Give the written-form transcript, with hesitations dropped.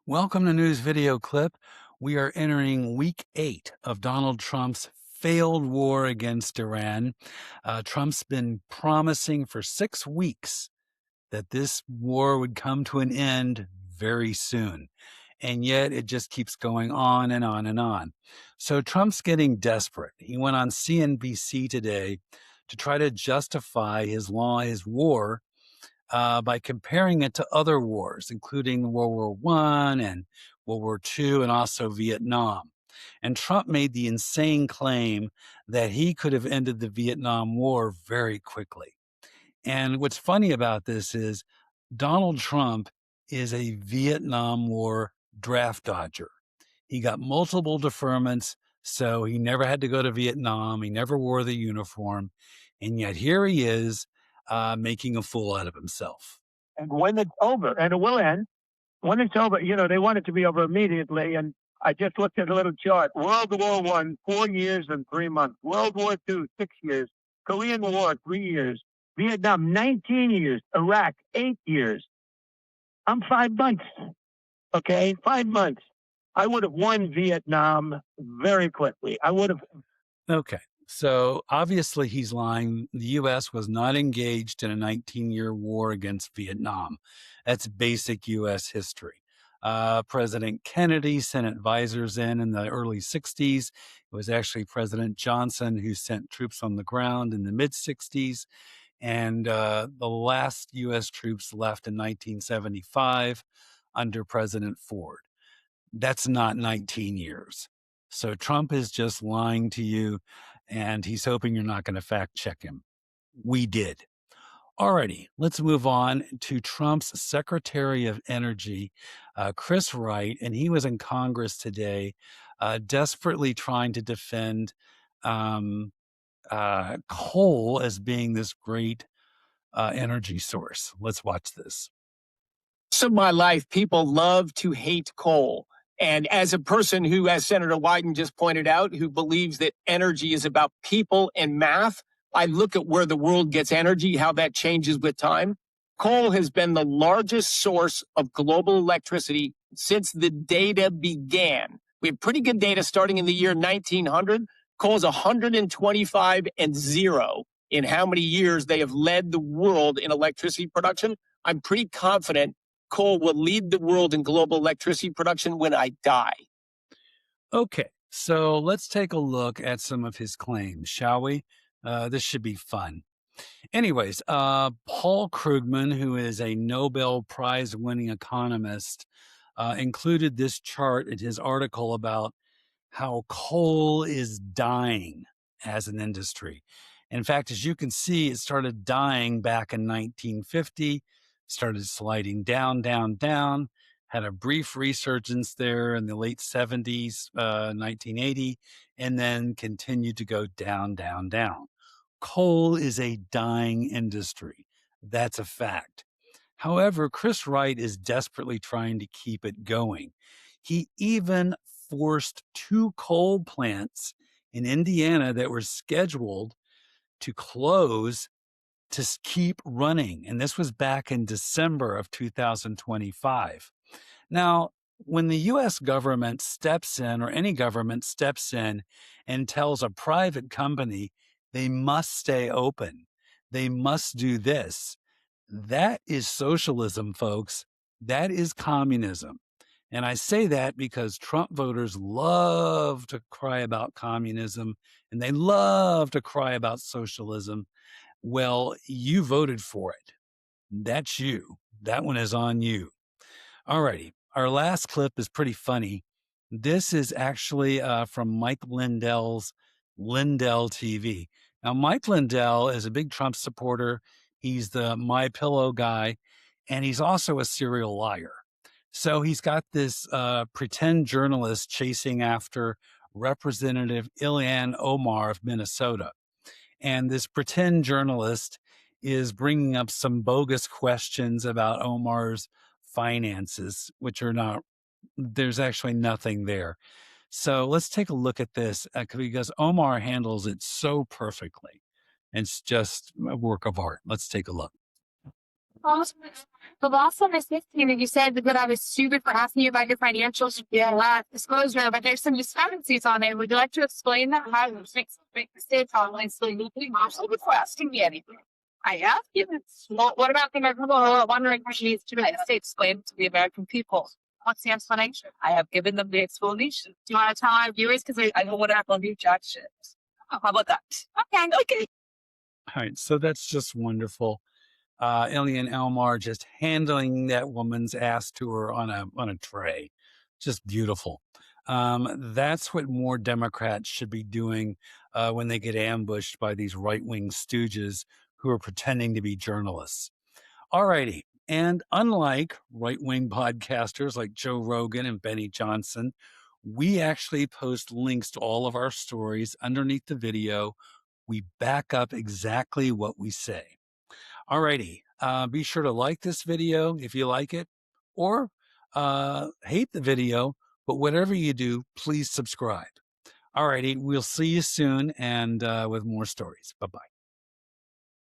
Welcome to News Video Clip. We are entering week 8 of Donald Trump's failed war against Iran. Trump's been promising for 6 weeks that this war would come to an end very soon. And yet it just keeps going on and on and on. So Trump's getting desperate. He went on CNBC today to try to justify his war by comparing it to other wars, including World War I and World War II, and also Vietnam. And Trump made the insane claim that he could have ended the Vietnam War very quickly. And what's funny about this is Donald Trump is a Vietnam War draft dodger. He got multiple deferments, so he never had to go to Vietnam. He never wore the uniform. And yet here he is making a fool out of himself. And when it's over, and it will end, when it's over, they want it to be over immediately. And I just looked at a little chart. World War I, 4 years and 3 months. World War II, 6 years. Korean War, 3 years. Vietnam, 19 years. Iraq, 8 years. I'm 5 months. Okay, 5 months. I would have won Vietnam very quickly. I would have. Okay. So obviously he's lying. The U.S. was not engaged in a 19-year war against Vietnam. That's basic U.S. history. President Kennedy sent advisors in the early 60s. It was actually President Johnson who sent troops on the ground in the mid 60s. And the last U.S. troops left in 1975 under President Ford. That's not 19 years. So Trump is just lying to you, and he's hoping you're not going to fact check him. We did. Alrighty, let's move on to Trump's Secretary of Energy, Chris Wright, and he was in Congress today, desperately trying to defend coal as being this great energy source. Let's watch this. Most of my life, people love to hate coal. And as a person who, as Senator Wyden just pointed out, who believes that energy is about people and math, I look at where the world gets energy, how that changes with time. Coal has been the largest source of global electricity since the data began. We have pretty good data starting in the year 1900. Coal is 125 and 0 in how many years they have led the world in electricity production. I'm pretty confident coal will lead the world in global electricity production when I die. Okay, so let's take a look at some of his claims, shall we? This should be fun. Anyways, Paul Krugman, who is a Nobel Prize winning economist, included this chart in his article about how coal is dying as an industry. In fact, as you can see, it started dying back in 1950, started sliding down, down, down, had a brief resurgence there in the late 70s, 1980, and then continued to go down, down, down. Coal is a dying industry. That's a fact. However, Chris Wright is desperately trying to keep it going. He even forced 2 coal plants in Indiana that were scheduled to close to keep running. And this was back in December of 2025. Now, when the US government steps in, or any government steps in and tells a private company they must stay open, they must do this, that is socialism, folks. That is communism. And I say that because Trump voters love to cry about communism and they love to cry about socialism. Well, you voted for it. That's you. That one is on you. Alrighty. Our last clip is pretty funny. This is actually from Mike Lindell's Lindell TV. Now, Mike Lindell is a big Trump supporter. He's the My Pillow guy, and he's also a serial liar. So he's got this pretend journalist chasing after Representative Ilhan Omar of Minnesota. And this pretend journalist is bringing up some bogus questions about Omar's finances, which are not, there's actually nothing there. So let's take a look at this because Omar handles it so perfectly. It's just a work of art. Let's take a look. The last time I spoke to you, you said that I was stupid for asking you about your financial disclosure, but there's some discrepancies on it. Would you like to explain that? How to make mistakes online so you can also before asking me anything? I asked you. Well, what about the American people who are wondering how she needs to make mistakes explained to the American people? What's the explanation? I have given them the explanation. Do you want to tell our viewers? Because I don't want to have on objections. Oh, how about that? Okay. All right, so that's just wonderful. Ilhan Elmar just handling that woman's ass to her on a tray, just beautiful. That's what more Democrats should be doing when they get ambushed by these right-wing stooges who are pretending to be journalists. All righty. And unlike right-wing podcasters like Joe Rogan and Benny Johnson, we actually post links to all of our stories underneath the video. We back up exactly what we say. All righty. Be sure to like this video if you like it, or hate the video, but whatever you do, please subscribe. All righty. We'll see you soon and with more stories. Bye-bye.